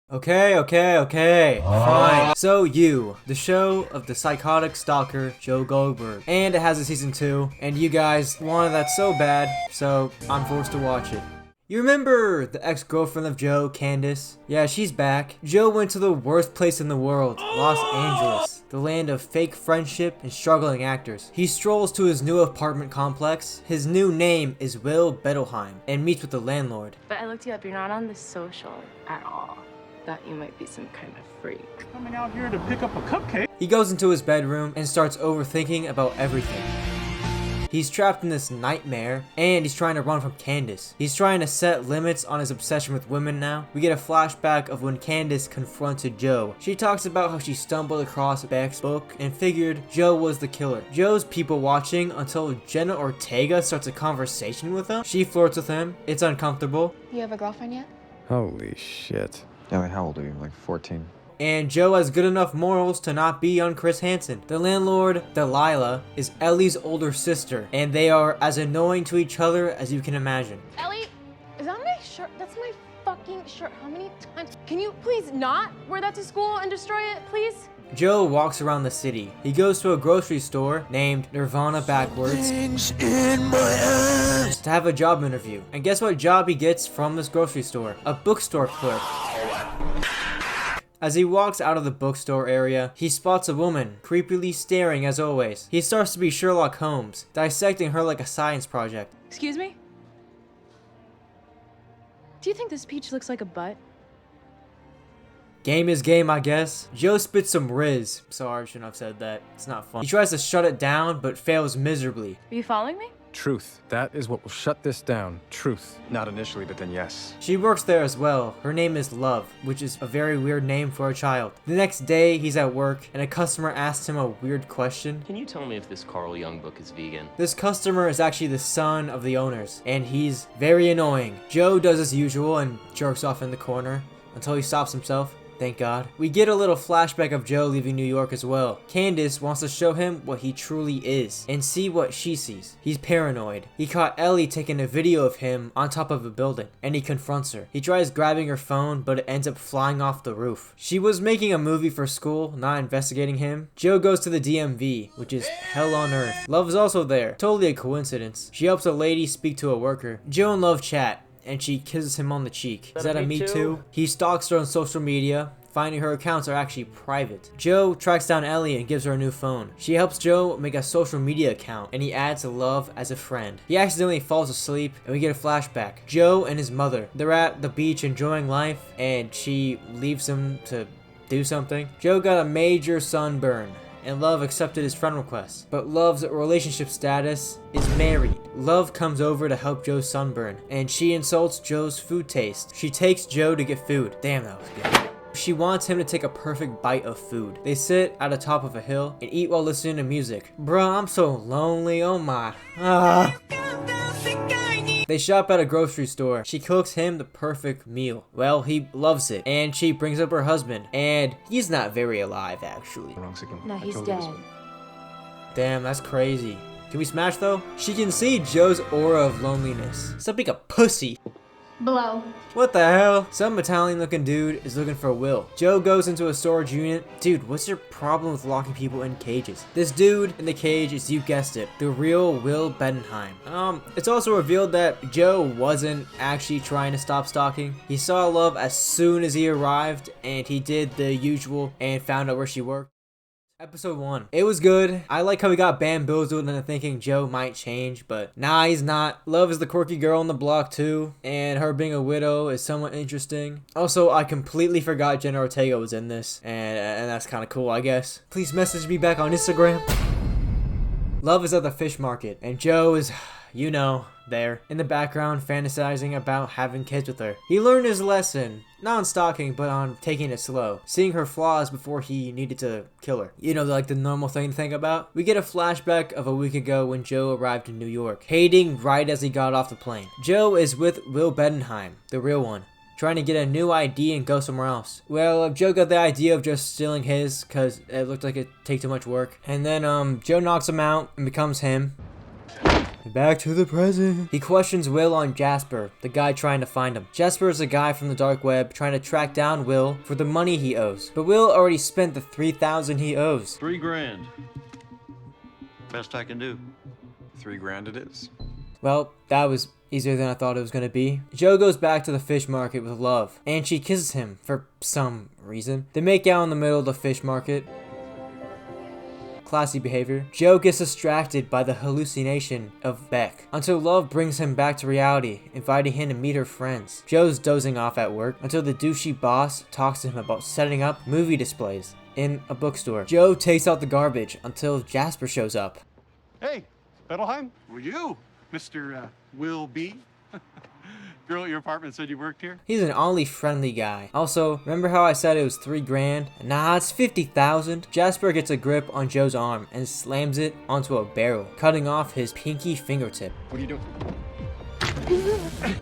Okay, fine. So You, the show of the psychotic stalker Joe Goldberg. And it has a season 2, and you guys wanted that so bad, so I'm forced to watch it. You remember the ex-girlfriend of Joe, Candace? Yeah, she's back. Joe went to the worst place in the world, Los Angeles, the land of fake friendship and struggling actors. He strolls to his new apartment complex. His new name is Will Bettelheim, and meets with the landlord. But I looked you up, you're not on the social at all. Thought you might be some kind of freak. Coming out here to pick up a cupcake. He goes into his bedroom and starts overthinking about everything. He's trapped in this nightmare, and he's trying to run from Candace. He's trying to set limits on his obsession with women now. We get a flashback of when Candace confronted Joe. She talks about how she stumbled across Beck's book and figured Joe was the killer. Joe's people watching until Jenna Ortega starts a conversation with him. She flirts with him. It's uncomfortable. You have a girlfriend yet? Holy shit. Yeah, like how old are you? Like 14? And Joe has good enough morals to not be on Chris Hansen. The landlord, Delilah, is Ellie's older sister, and they are as annoying to each other as you can imagine. Ellie, is that my shirt? That's my fucking shirt. How many times? Can you please not wear that to school and destroy it, please? Joe walks around the city. He goes to a grocery store named Nirvana backwards to have a job interview. And guess what job he gets from this grocery store? A bookstore clerk. As he walks out of the bookstore area, he spots a woman, creepily staring as always. He starts to be Sherlock Holmes, dissecting her like a science project. Excuse me? Do you think this peach looks like a butt? Game is game, I guess. Joe spits some Riz. Sorry, I shouldn't have said that. It's not fun. He tries to shut it down, but fails miserably. Are you following me? Truth. That is what will shut this down. Truth. Not initially, but then yes. She works there as well. Her name is Love, which is a very weird name for a child. The next day, he's at work, and a customer asks him a weird question. Can you tell me if this Carl Jung book is vegan? This customer is actually the son of the owners, and he's very annoying. Joe does as usual and jerks off in the corner until he stops himself. Thank God. We get a little flashback of Joe leaving New York as well. Candace wants to show him what he truly is and see what she sees. He's paranoid. He caught Ellie taking a video of him on top of a building, and he confronts her. He tries grabbing her phone, but it ends up flying off the roof. She was making a movie for school, not investigating him. Joe goes to the DMV, which is hell on earth. Love is also there. Totally a coincidence. She helps a lady speak to a worker. Joe and Love chat, and she kisses him on the cheek. Is that a me too? He stalks her on social media, finding her accounts are actually private. Joe tracks down Ellie and gives her a new phone. She helps Joe make a social media account, and he adds Love as a friend. He accidentally falls asleep, and we get a flashback. Joe and his mother, they're at the beach enjoying life, and she leaves him to do something. Joe got a major sunburn, and Love accepted his friend request. But Love's relationship status is married. Love comes over to help Joe's sunburn, and she insults Joe's food taste. She takes Joe to get food. Damn, that was good. She wants him to take a perfect bite of food. They sit at the top of a hill and eat while listening to music. Bruh, I'm so lonely, oh my. They shop at a grocery store. She cooks him the perfect meal. Well, he loves it. And she brings up her husband. And he's not very alive, actually. No, he's dead. Damn, that's crazy. Can we smash, though? She can see Joe's aura of loneliness. Stop being a pussy. Blow. What the hell? Some Italian-looking dude is looking for Will. Joe goes into a storage unit. Dude, what's your problem with locking people in cages? This dude in the cage is, you guessed it, the real Will Bettelheim. It's also revealed that Joe wasn't actually trying to stop stalking. He saw Love as soon as he arrived, and he did the usual and found out where she worked. Episode 1. It was good. I like how we got bamboozled into thinking Joe might change, but nah, he's not. Love is the quirky girl on the block too, and her being a widow is somewhat interesting. Also, I completely forgot Jenna Ortega was in this, and that's kind of cool, I guess. Please message me back on Instagram. Love is at the fish market, and Joe is, you know, there in the background fantasizing about having kids with her. He learned his lesson, not on stalking, but on taking it slow, seeing her flaws before he needed to kill her. You know, like the normal thing to think about. We get a flashback of a week ago when Joe arrived in New York, hating right as he got off the plane. Joe is with Will Bettelheim, the real one, trying to get a new ID and go somewhere else. Well, Joe got the idea of just stealing his because it looked like it'd take too much work. And then Joe knocks him out and becomes him. Back to the present. He questions Will on Jasper, the guy trying to find him. Jasper is a guy from the dark web trying to track down Will for the money he owes. But Will already spent the $3,000 he owes. $3 grand. Best I can do. $3 grand it is. Well, that was easier than I thought it was gonna be. Joe goes back to the fish market with Love, and she kisses him for some reason. They make out in the middle of the fish market. Classy behavior. Joe gets distracted by the hallucination of Beck until Love brings him back to reality, inviting him to meet her friends. Joe's dozing off at work until the douchey boss talks to him about setting up movie displays in a bookstore. Joe takes out the garbage until Jasper shows up. Hey, Bettelheim, were you Mr. Will B? Girl at your apartment said you worked here? He's an oddly friendly guy. Also, remember how I said it was $3 grand? Nah, it's 50,000. Jasper gets a grip on Joe's arm and slams it onto a barrel, cutting off his pinky fingertip. What are you doing?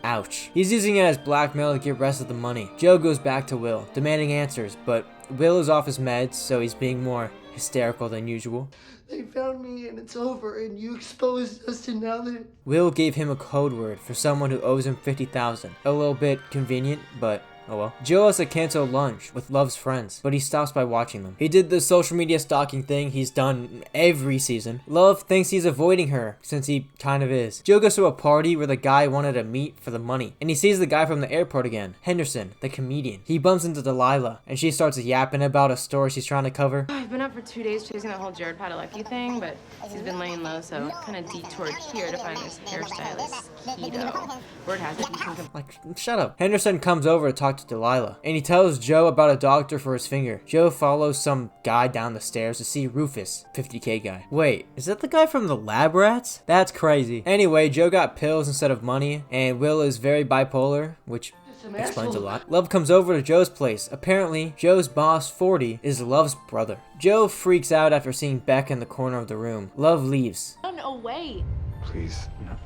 Ouch. He's using it as blackmail to get rest of the money. Joe goes back to Will, demanding answers, but Will is off his meds, so he's being more hysterical than usual. They found me and it's over and you exposed us to now that... Will gave him a code word for someone who owes him 50,000. A little bit convenient, but oh well. Joe has to cancel lunch with Love's friends, but he stops by watching them. He did the social media stalking thing he's done every season. Love thinks he's avoiding her, since he kind of is. Joe goes to a party where the guy wanted to meet for the money, and he sees the guy from the airport again, Henderson, the comedian. He bumps into Delilah, and she starts yapping about a story she's trying to cover. I've been up for 2 days chasing that whole Jared Padalecki thing, but he's been laying low, so kind of detoured here to find this hairstylist, Keto. Word has it, you can come. Like, shut up. Henderson comes over to talk to Delilah, and he tells Joe about a doctor for his finger. Joe follows some guy down the stairs to see Rufus, 50K guy. Wait, is that the guy from the Lab Rats? That's crazy. Anyway, Joe got pills instead of money, and Will is very bipolar, which explains a lot. Love comes over to Joe's place. Apparently, Joe's boss, 40, is Love's brother. Joe freaks out after seeing Beck in the corner of the room. Love leaves. Run away. Please, no.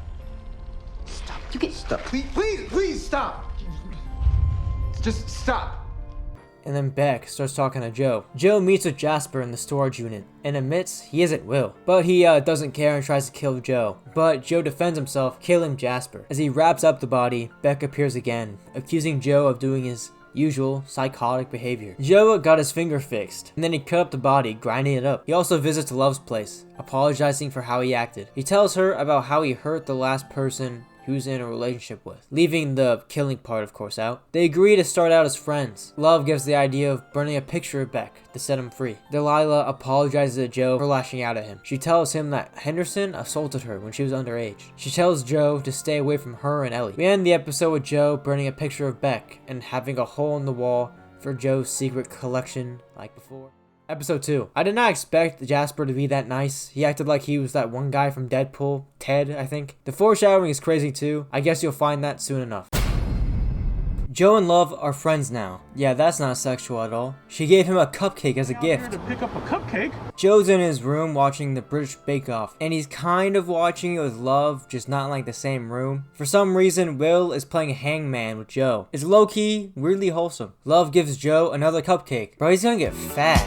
Stop. You get... Stop. Please stop. Just stop. And then Beck starts talking to Joe. Joe meets with Jasper in the storage unit and admits he isn't Will. But he doesn't care and tries to kill Joe. But Joe defends himself, killing Jasper. As he wraps up the body, Beck appears again, accusing Joe of doing his usual psychotic behavior. Joe got his finger fixed, and then he cut up the body, grinding it up. He also visits Love's place, apologizing for how he acted. He tells her about how he hurt the last person he was in a relationship with, leaving the killing part of course out. They agree to start out as friends. Love gives the idea of burning a picture of Beck to set him free. Delilah apologizes to Joe for lashing out at him. She tells him that Henderson assaulted her when she was underage. She tells Joe to stay away from her and Ellie. We end the episode with Joe burning a picture of Beck and having a hole in the wall for Joe's secret collection like before. Episode 2. I did not expect Jasper to be that nice. He acted like he was that one guy from Deadpool, Ted, I think. The foreshadowing is crazy too. I guess you'll find that soon enough. Joe and Love are friends now. Yeah, that's not sexual at all. She gave him a cupcake as a gift. Here to pick up a cupcake? Joe's in his room watching the British Bake Off, and he's kind of watching it with Love, just not like the same room. For some reason, Will is playing hangman with Joe. It's low-key, weirdly wholesome. Love gives Joe another cupcake. Bro, he's gonna get fat.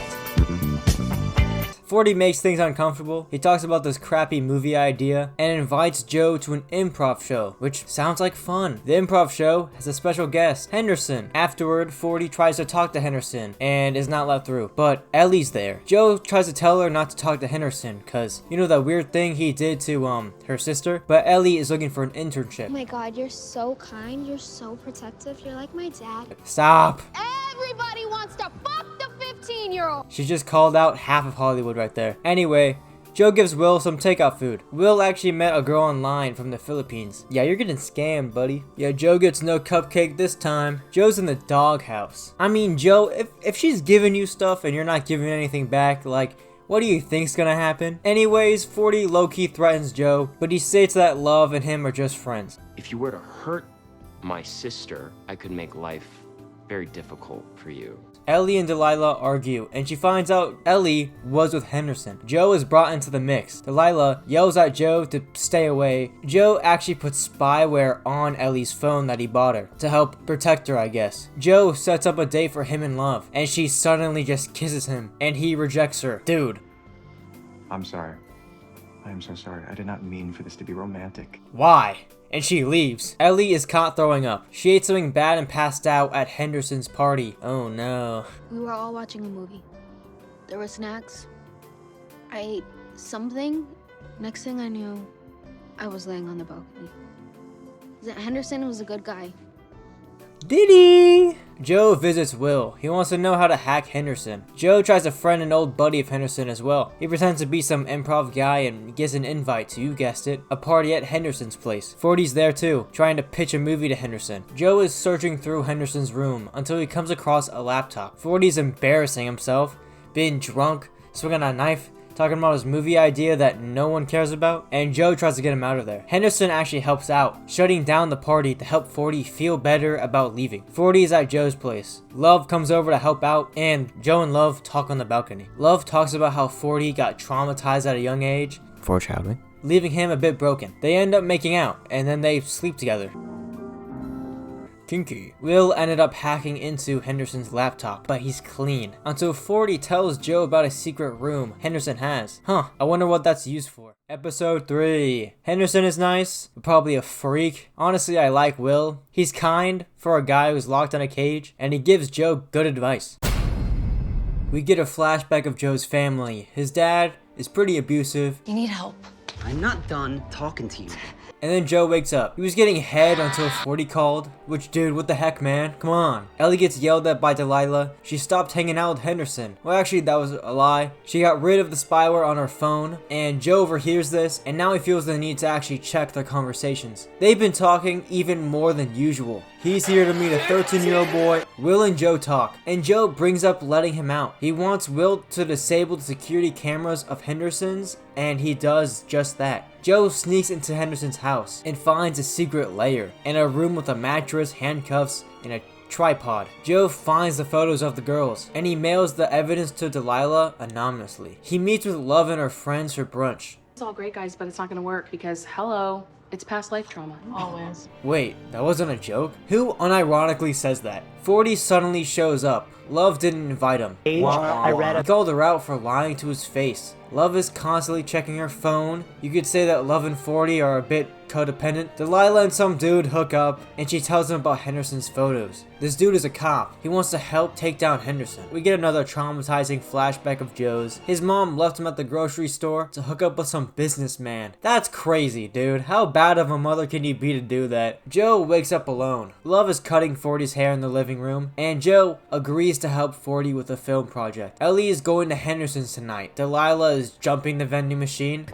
40 makes things uncomfortable. He talks about this crappy movie idea and invites Joe to an improv show, which sounds like fun. The improv show has a special guest, Henderson. Afterward, 40 tries to talk to Henderson and is not let through, but Ellie's there. Joe tries to tell her not to talk to Henderson because, you know, that weird thing he did to her sister, but Ellie is looking for an internship. Oh my god, you're so kind, you're so protective, you're like my dad. Stop. Everybody wants to fuck the 15-year-old. She just called out half of Hollywood right there. Anyway, Joe gives Will some takeout food. Will actually met a girl online from the Philippines. Yeah, you're getting scammed, buddy. Yeah, Joe gets no cupcake this time. Joe's in the doghouse. I mean, Joe, if she's giving you stuff and you're not giving anything back, like, what do you think's gonna happen? Anyways, 40 low-key threatens Joe, but he states that Love and him are just friends. If you were to hurt my sister, I could make life very difficult for you. Ellie and Delilah argue, and she finds out Ellie was with Henderson. Joe is brought into the mix. Delilah yells at Joe to stay away. Joe actually puts spyware on Ellie's phone that he bought her, to help protect her, I guess. Joe sets up a date for him and Love, and she suddenly just kisses him, and he rejects her. Dude. I'm sorry. I am so sorry. I did not mean for this to be romantic. Why? And she leaves. Ellie is caught throwing up. She ate something bad and passed out at Henderson's party. Oh no. We were all watching a movie. There were snacks. I ate something. Next thing I knew, I was laying on the balcony. Henderson was a good guy. Did he? Joe visits Will. He wants to know how to hack Henderson. Joe tries to friend an old buddy of Henderson as well. He pretends to be some improv guy and gets an invite to, you guessed it, a party at Henderson's place. 40's there too, trying to pitch a movie to Henderson. Joe is searching through Henderson's room until he comes across a laptop. 40's embarrassing himself, being drunk, swinging a knife, talking about his movie idea that no one cares about, and Joe tries to get him out of there. Henderson actually helps out, shutting down the party to help 40 feel better about leaving. 40 is at Joe's place. Love comes over to help out, and Joe and Love talk on the balcony. Love talks about how 40 got traumatized at a young age, foreshadowing, leaving him a bit broken. They end up making out, and then they sleep together. Kinky. Will ended up hacking into Henderson's laptop, but he's clean. Until 40 tells Joe about a secret room Henderson has. Huh, I wonder what that's used for. Episode 3. Henderson is nice, but probably a freak. Honestly, I like Will. He's kind for a guy who's locked in a cage, and he gives Joe good advice. We get a flashback of Joe's family. His dad is pretty abusive. You need help. I'm not done talking to you. And then Joe wakes up. He was getting head until 40 called. Which, dude, what the heck, man? Come on. Ellie gets yelled at by Delilah. She stopped hanging out with Henderson. Well, actually, that was a lie. She got rid of the spyware on her phone. And Joe overhears this, and now he feels the need to actually check their conversations. They've been talking even more than usual. He's here to meet a 13-year-old boy. Will and Joe talk, and Joe brings up letting him out. He wants Will to disable the security cameras of Henderson's, and he does just that. Joe sneaks into Henderson's house and finds a secret lair in a room with a mattress, handcuffs, and a tripod. Joe finds the photos of the girls, and he mails the evidence to Delilah anonymously. He meets with Love and her friends for brunch. It's all great, guys, but it's not gonna work because, hello, it's past life trauma. Always. Wait, that wasn't a joke? Who unironically says that? 40 suddenly shows up. Love didn't invite him. He called her out for lying to his face. Love is constantly checking her phone. You could say that Love and 40 are a bit codependent. Delilah and some dude hook up, and she tells him about Henderson's photos. This dude is a cop. He wants to help take down Henderson. We get another traumatizing flashback of Joe's. His mom left him at the grocery store to hook up with some businessman. That's crazy, dude. How bad of a mother can you be to do that? Joe wakes up alone. Love is cutting 40's hair in the living room, and Joe agrees to help 40 with a film project. Ellie is going to Henderson's tonight. Delilah is jumping the vending machine.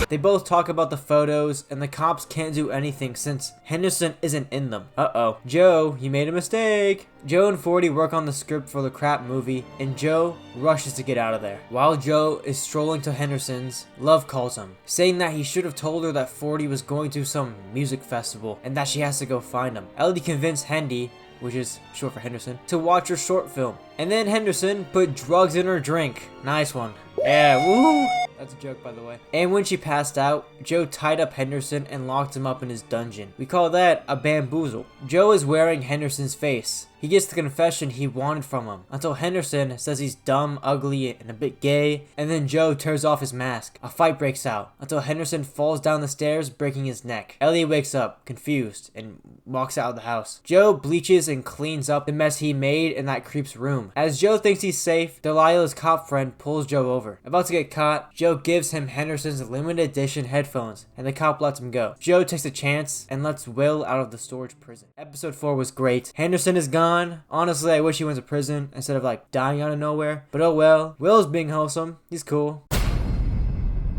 They both talk about the photos, and the cops can't do anything since Henderson isn't in them. Uh-oh. Joe, you made a mistake. Joe and 40 work on the script for the crap movie, and Joe rushes to get out of there. While Joe is strolling to Henderson's, Love calls him, saying that he should have told her that 40 was going to some music festival, and that she has to go find him. Ellie convinced Hendy, which is short for Henderson, to watch her short film. And then Henderson put drugs in her drink. Nice one. Yeah, woo! That's a joke, by the way. And when she passed out, Joe tied up Henderson and locked him up in his dungeon. We call that a bamboozle. Joe is wearing Henderson's face. He gets the confession he wanted from him, until Henderson says he's dumb, ugly, and a bit gay, and then Joe tears off his mask. A fight breaks out, until Henderson falls down the stairs, breaking his neck. Ellie wakes up, confused, and walks out of the house. Joe bleaches and cleans up the mess he made in that creep's room. As Joe thinks he's safe, Delilah's cop friend pulls Joe over. About to get caught, Joe gives him Henderson's limited edition headphones, and the cop lets him go. Joe takes a chance and lets Will out of the storage prison. Episode 4 was great. Henderson is gone. Honestly, I wish he went to prison instead of like dying out of nowhere, but oh well. Will's being wholesome. He's cool.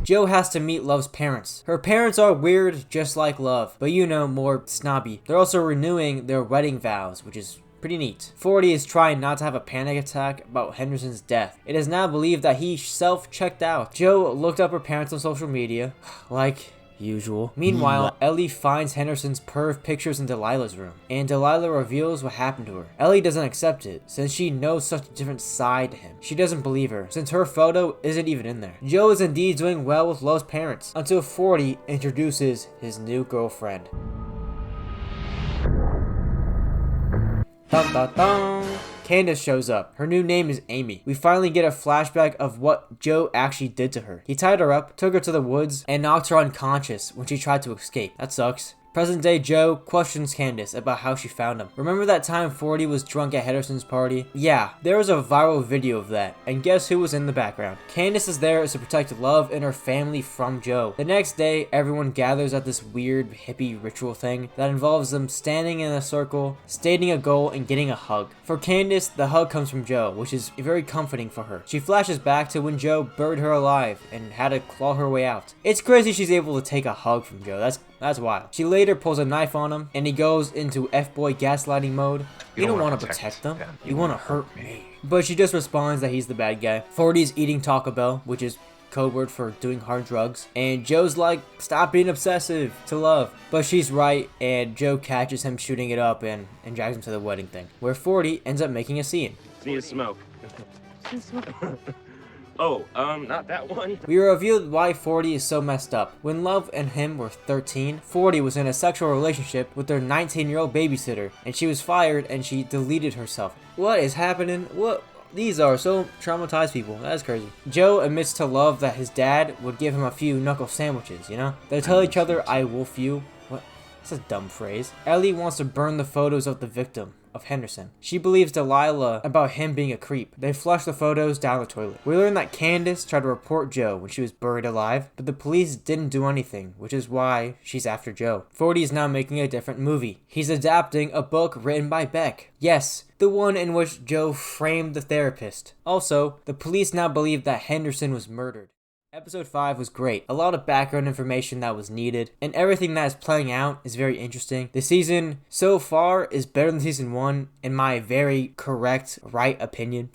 Joe has to meet Love's parents. Her parents are weird, just like Love, but you know, more snobby. They're also renewing their wedding vows, which is pretty neat. 40 is trying not to have a panic attack about Henderson's death. It is now believed that he self-checked out. Joe looked up her parents on social media, like usual. Meanwhile, Ellie finds Henderson's perv pictures in Delilah's room, and Delilah reveals what happened to her. Ellie doesn't accept it, since she knows such a different side to him. She doesn't believe her, since her photo isn't even in there. Joe is indeed doing well with Love's parents, until 40 introduces his new girlfriend. Dun, dun, dun. Candace shows up. Her new name is Amy. We finally get a flashback of what Joe actually did to her. He tied her up, took her to the woods, and knocked her unconscious when she tried to escape. That sucks. Present day Joe questions Candace about how she found him. Remember that time 40 was drunk at Henderson's party? Yeah, there was a viral video of that, and guess who was in the background? Candace is there to protect Love and her family from Joe. The next day, everyone gathers at this weird hippie ritual thing that involves them standing in a circle, stating a goal, and getting a hug. For Candace, the hug comes from Joe, which is very comforting for her. She flashes back to when Joe buried her alive and had to claw her way out. It's crazy she's able to take a hug from Joe. That's wild. She later pulls a knife on him, and he goes into F-boy gaslighting mode. You don't want to protect them. You want to hurt me. But she just responds that he's the bad guy. 40's eating Taco Bell, which is code word for doing hard drugs. And Joe's like, stop being obsessive to Love. But she's right, and Joe catches him shooting it up and drags him to the wedding thing, where 40 ends up making a scene. Need a smoke. Oh, not that one. We revealed why 40 is so messed up. When Love and him were 13, 40 was in a sexual relationship with their 19-year-old babysitter, and she was fired and she deleted herself. What is happening? What? These are so traumatized people. That's crazy. Joe admits to Love that his dad would give him a few knuckle sandwiches, you know? They tell each other, I wolf you. What? That's a dumb phrase. Ellie wants to burn the photos of the victim of Henderson. She believes Delilah about him being a creep. They flush the photos down the toilet. We learn that Candace tried to report Joe when she was buried alive, but the police didn't do anything, which is why she's after Joe. 40 is now making a different movie. He's adapting a book written by Beck. Yes, the one in which Joe framed the therapist. Also, the police now believe that Henderson was murdered. Episode 5 was great. A lot of background information that was needed, and everything that is playing out is very interesting. The season so far is better than season 1, in my very correct, right opinion.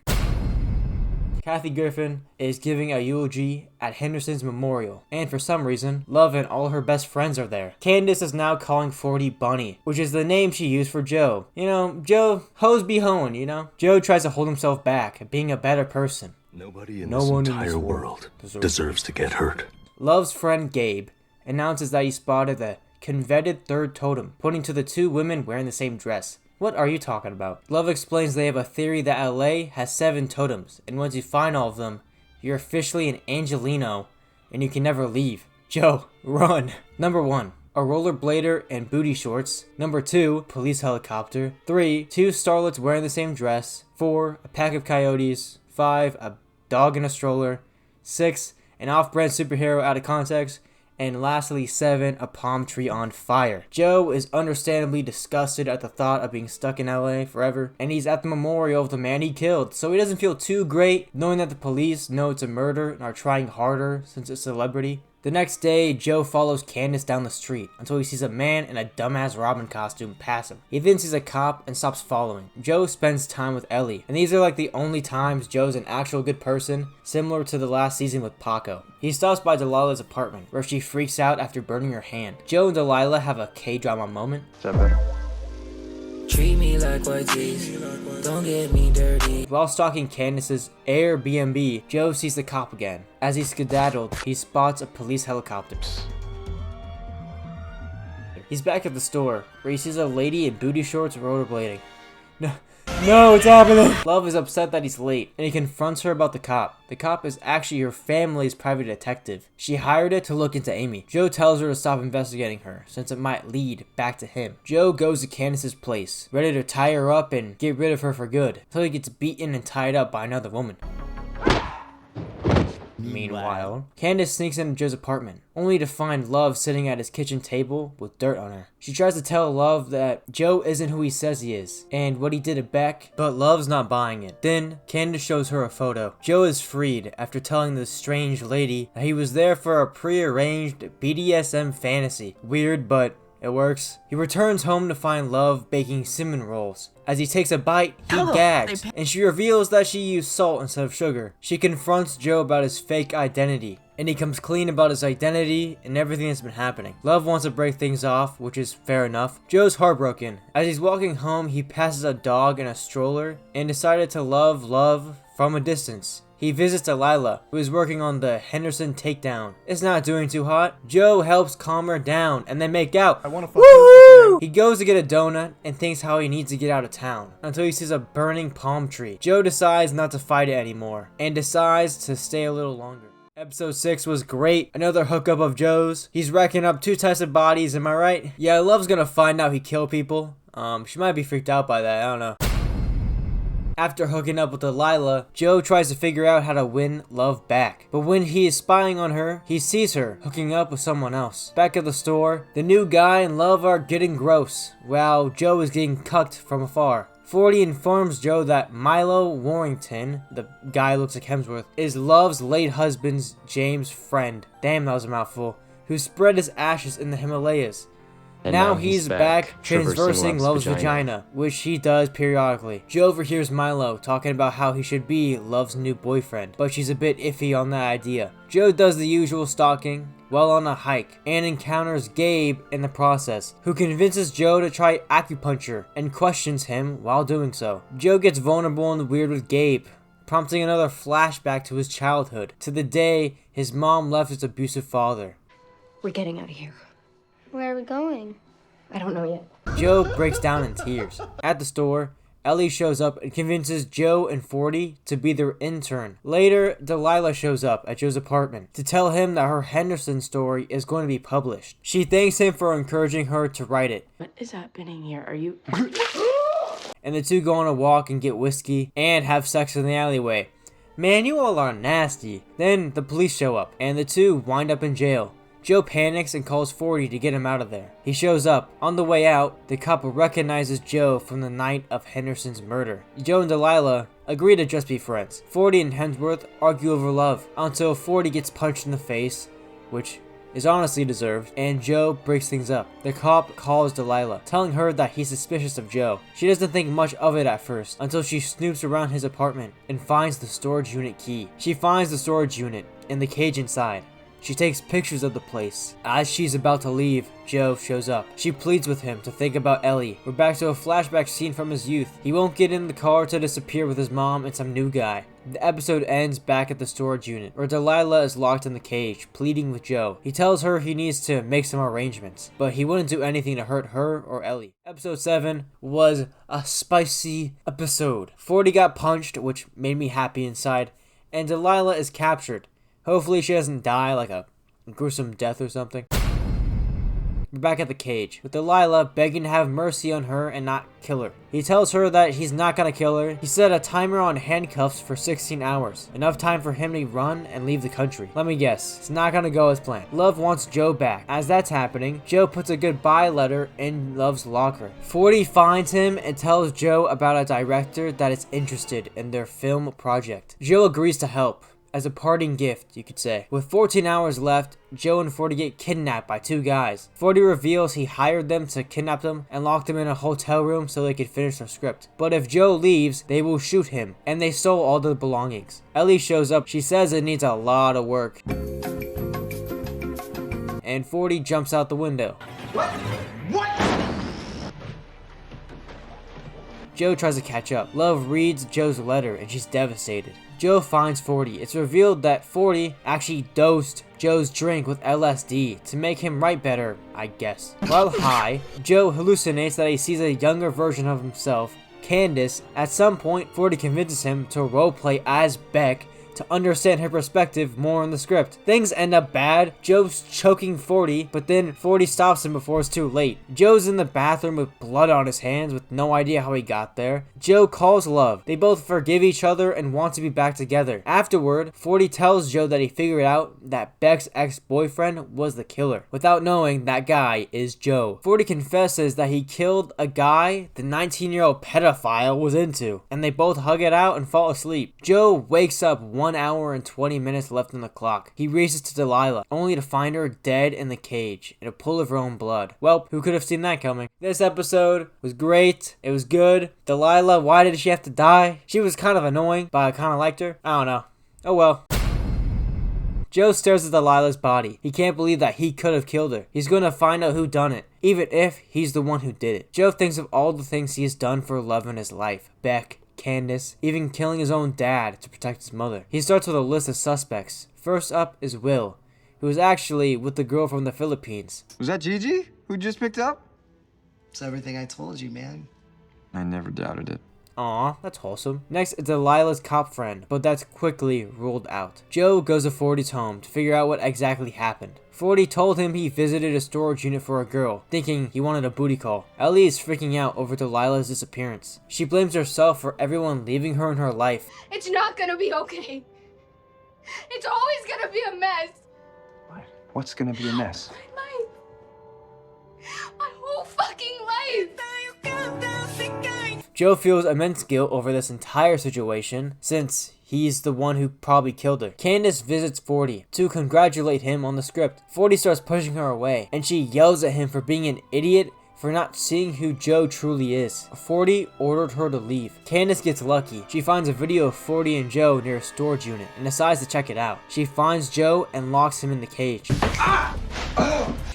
Kathy Griffin is giving a eulogy at Henderson's memorial, and for some reason, Love and all her best friends are there. Candace is now calling 40 Bunny, which is the name she used for Joe. You know, Joe, hoes be hoeing, you know? Joe tries to hold himself back, being a better person. Nobody in this entire world deserves to get hurt. Love's friend Gabe announces that he spotted the coveted third totem, pointing to the two women wearing the same dress. What are you talking about? Love explains they have a theory that LA has 7 totems, and once you find all of them, you're officially an Angelino, and you can never leave. Joe, run! Number 1. A rollerblader and booty shorts. Number 2, police helicopter. 3, 2 starlets wearing the same dress. 4, a pack of coyotes. 5, a dog in a stroller. 6, an off-brand superhero out of context. And lastly, 7, a palm tree on fire. Joe is understandably disgusted at the thought of being stuck in LA forever, and he's at the memorial of the man he killed, so he doesn't feel too great knowing that the police know it's a murder and are trying harder since it's a celebrity. The next day, Joe follows Candace down the street until he sees a man in a dumbass Robin costume pass him. He then sees a cop and stops following. Joe spends time with Ellie, and these are like the only times Joe's an actual good person, similar to the last season with Paco. He stops by Delilah's apartment, where she freaks out after burning her hand. Joe and Delilah have a K-drama moment. Is that better? Treat me like white teeth, don't get me dirty. While stalking Candace's Airbnb, Joe sees the cop again. As he's skedaddled, he spots a police helicopter. He's back at the store, where he sees a lady in booty shorts rollerblading. No, it's happening! Love is upset that he's late, and he confronts her about the cop. The cop is actually her family's private detective. She hired it to look into Amy. Joe tells her to stop investigating her, since it might lead back to him. Joe goes to Candace's place, ready to tie her up and get rid of her for good, until he gets beaten and tied up by another woman. Meanwhile, Candace sneaks into Joe's apartment, only to find Love sitting at his kitchen table with dirt on her. She tries to tell Love that Joe isn't who he says he is, and what he did to Beck, but Love's not buying it. Then, Candace shows her a photo. Joe is freed after telling this strange lady that he was there for a pre-arranged BDSM fantasy. Weird, but it works. He returns home to find Love baking cinnamon rolls. As he takes a bite, he gags, and she reveals that she used salt instead of sugar. She confronts Joe about his fake identity, and he comes clean about his identity and everything that's been happening. Love wants to break things off, which is fair enough. Joe's heartbroken. As he's walking home, he passes a dog in a stroller and decided to love Love from a distance. He visits Delilah, who is working on the Henderson takedown. It's not doing too hot. Joe helps calm her down, and they make out. I want to fuck you. there. He goes to get a donut and thinks how he needs to get out of town until he sees a burning palm tree. Joe decides not to fight it anymore and decides to stay a little longer. Episode 6 was great. Another hookup of Joe's. He's wrecking up 2 types of bodies, am I right? Yeah, Love's gonna find out he killed people. She might be freaked out by that, I don't know. After hooking up with Delilah, Joe tries to figure out how to win Love back. But when he is spying on her, he sees her hooking up with someone else. Back at the store, the new guy and Love are getting gross, while Joe is getting cucked from afar. 40 informs Joe that Milo Warrington, the guy who looks like Hemsworth, is Love's late husband's James' friend. Damn, that was a mouthful. Who spread his ashes in the Himalayas. And now he's back traversing Love's vagina, which he does periodically. Joe overhears Milo talking about how he should be Love's new boyfriend, but she's a bit iffy on that idea. Joe does the usual stalking while on a hike and encounters Gabe in the process, who convinces Joe to try acupuncture and questions him while doing so. Joe gets vulnerable and weird with Gabe, prompting another flashback to his childhood, to the day his mom left his abusive father. We're getting out of here. Where are we going? I don't know yet. Joe breaks down in tears. At the store, Ellie shows up and convinces Joe and 40 to be their intern. Later, Delilah shows up at Joe's apartment to tell him that her Henderson story is going to be published. She thanks him for encouraging her to write it. What is happening here? Are you... And the two go on a walk and get whiskey and have sex in the alleyway. Man, you all are nasty. Then the police show up and the two wind up in jail. Joe panics and calls 40 to get him out of there. He shows up. On the way out, the couple recognizes Joe from the night of Henderson's murder. Joe and Delilah agree to just be friends. 40 and Hemsworth argue over Love until 40 gets punched in the face, which is honestly deserved, and Joe breaks things up. The cop calls Delilah, telling her that he's suspicious of Joe. She doesn't think much of it at first, until she snoops around his apartment and finds the storage unit key. She finds the storage unit and the cage inside. She takes pictures of the place. As she's about to leave, Joe shows up. She pleads with him to think about Ellie. We're back to a flashback scene from his youth. He won't get in the car to disappear with his mom and some new guy. The episode ends back at the storage unit, where Delilah is locked in the cage, pleading with Joe. He tells her he needs to make some arrangements, but he wouldn't do anything to hurt her or Ellie. Episode 7 was a spicy episode. 40 got punched, which made me happy inside, and Delilah is captured. Hopefully she doesn't die like a gruesome death or something. We're back at the cage, with Delilah begging to have mercy on her and not kill her. He tells her that he's not gonna kill her. He set a timer on handcuffs for 16 hours. Enough time for him to run and leave the country. Let me guess, it's not gonna go as planned. Love wants Joe back. As that's happening, Joe puts a goodbye letter in Love's locker. 40 finds him and tells Joe about a director that is interested in their film project. Joe agrees to help. As a parting gift, you could say. With 14 hours left, Joe and 40 get kidnapped by 2 guys. 40 reveals he hired them to kidnap them and locked them in a hotel room so they could finish their script. But if Joe leaves, they will shoot him, and they stole all the belongings. Ellie shows up. She says it needs a lot of work. And 40 jumps out the window. What? Joe tries to catch up. Love reads Joe's letter and she's devastated. Joe finds 40. It's revealed that 40 actually dosed Joe's drink with LSD to make him write better, I guess. While high, Joe hallucinates that he sees a younger version of himself, Candace. At some point, 40 convinces him to roleplay as Beck to understand her perspective more in the script. Things end up bad. Joe's choking 40, but then 40 stops him before it's too late. Joe's in the bathroom with blood on his hands with no idea how he got there. Joe calls Love. They both forgive each other and want to be back together. Afterward, 40 tells Joe that he figured out that Beck's ex-boyfriend was the killer, without knowing that guy is Joe. 40 confesses that he killed a guy the 19-year-old pedophile was into, and they both hug it out and fall asleep. Joe wakes up 1 hour and 20 minutes left on the clock. He races to Delilah, only to find her dead in the cage, in a pool of her own blood. Well, who could have seen that coming? This episode was great. It was good. Delilah, why did she have to die? She was kind of annoying, but I kind of liked her. I don't know. Oh well. Joe stares at Delilah's body. He can't believe that he could have killed her. He's gonna find out who done it, even if he's the one who did it. Joe thinks of all the things he has done for Love in his life. Beck, Candace, even killing his own dad to protect his mother. He starts with a list of suspects. First up is Will, who is actually with the girl from the Philippines. Was that Gigi who just picked up? It's everything I told you, man. I never doubted it. Aw, that's wholesome. Next is Delilah's cop friend, but that's quickly ruled out. Joe goes to 40's home to figure out what exactly happened. 40 told him he visited a storage unit for a girl, thinking he wanted a booty call. Ellie is freaking out over Delilah's disappearance. She blames herself for everyone leaving her in her life. It's not gonna be okay. It's always gonna be a mess. What? What's gonna be a mess? My life. My whole fucking life. Joe feels immense guilt over this entire situation, since he's the one who probably killed her. Candace visits 40 to congratulate him on the script. 40 starts pushing her away, and she yells at him for being an idiot for not seeing who Joe truly is. 40 ordered her to leave. Candace gets lucky. She finds a video of 40 and Joe near a storage unit and decides to check it out. She finds Joe and locks him in the cage.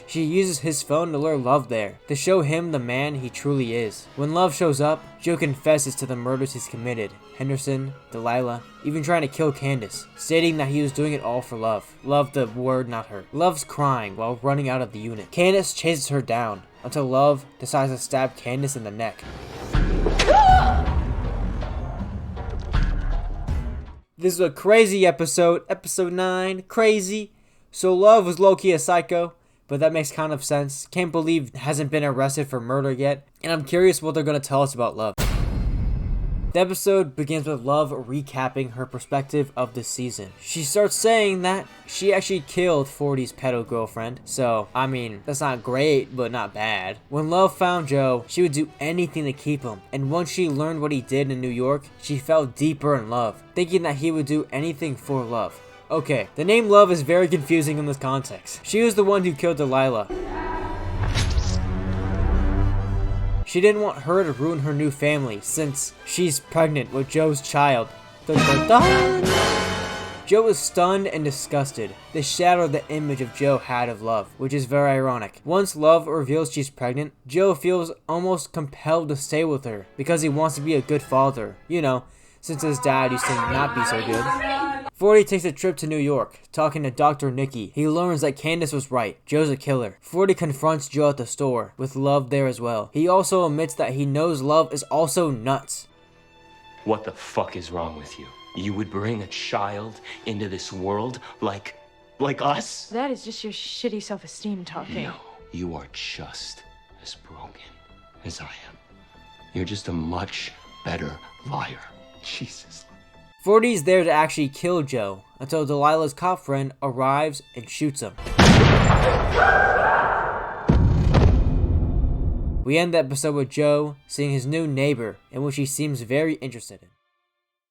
She uses his phone to lure Love there, to show him the man he truly is. When Love shows up, Joe confesses to the murders he's committed. Henderson, Delilah, even trying to kill Candace, stating that he was doing it all for Love. Love the word, not her. Love's crying while running out of the unit. Candace chases her down, until Love decides to stab Candace in the neck. This is a crazy episode, episode 9, crazy. So Love was low-key a psycho, but that makes kind of sense. Can't believe hasn't been arrested for murder yet, and I'm curious what they're going to tell us about Love. The episode begins with Love recapping her perspective of this season. She starts saying that she actually killed 40's pedo girlfriend, so, I mean, that's not great, but not bad. When Love found Joe, she would do anything to keep him, and once she learned what he did in New York, she fell deeper in love, thinking that he would do anything for Love. Okay, the name Love is very confusing in this context. She was the one who killed Delilah. She didn't want her to ruin her new family since she's pregnant with Joe's child. Dun, dun, dun. Joe was stunned and disgusted. This shadowed the image of Joe had of Love, which is very ironic. Once Love reveals she's pregnant, Joe feels almost compelled to stay with her because he wants to be a good father. You know, since his dad used to not be so good. 40 takes a trip to New York, talking to Dr. Nikki. He learns that Candace was right. Joe's a killer. 40 confronts Joe at the store, with Love there as well. He also admits that he knows Love is also nuts. What the fuck is wrong with you? You would bring a child into this world like us? That is just your shitty self-esteem talking. No, you are just as broken as I am. You're just a much better liar. Jesus. 40's there to actually kill Joe, until Delilah's cop friend arrives and shoots him. We end the episode with Joe seeing his new neighbor, in which he seems very interested in.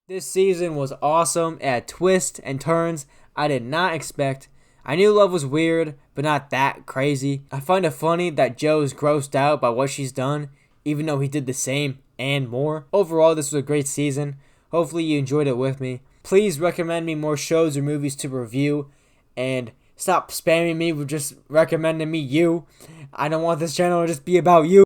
This season was awesome. It had twists and turns I did not expect. I knew Love was weird, but not that crazy. I find it funny that Joe is grossed out by what she's done, even though he did the same and more. Overall, this was a great season. Hopefully you enjoyed it with me. Please recommend me more shows or movies to review, and stop spamming me with just recommending me you. I don't want this channel to just be about you.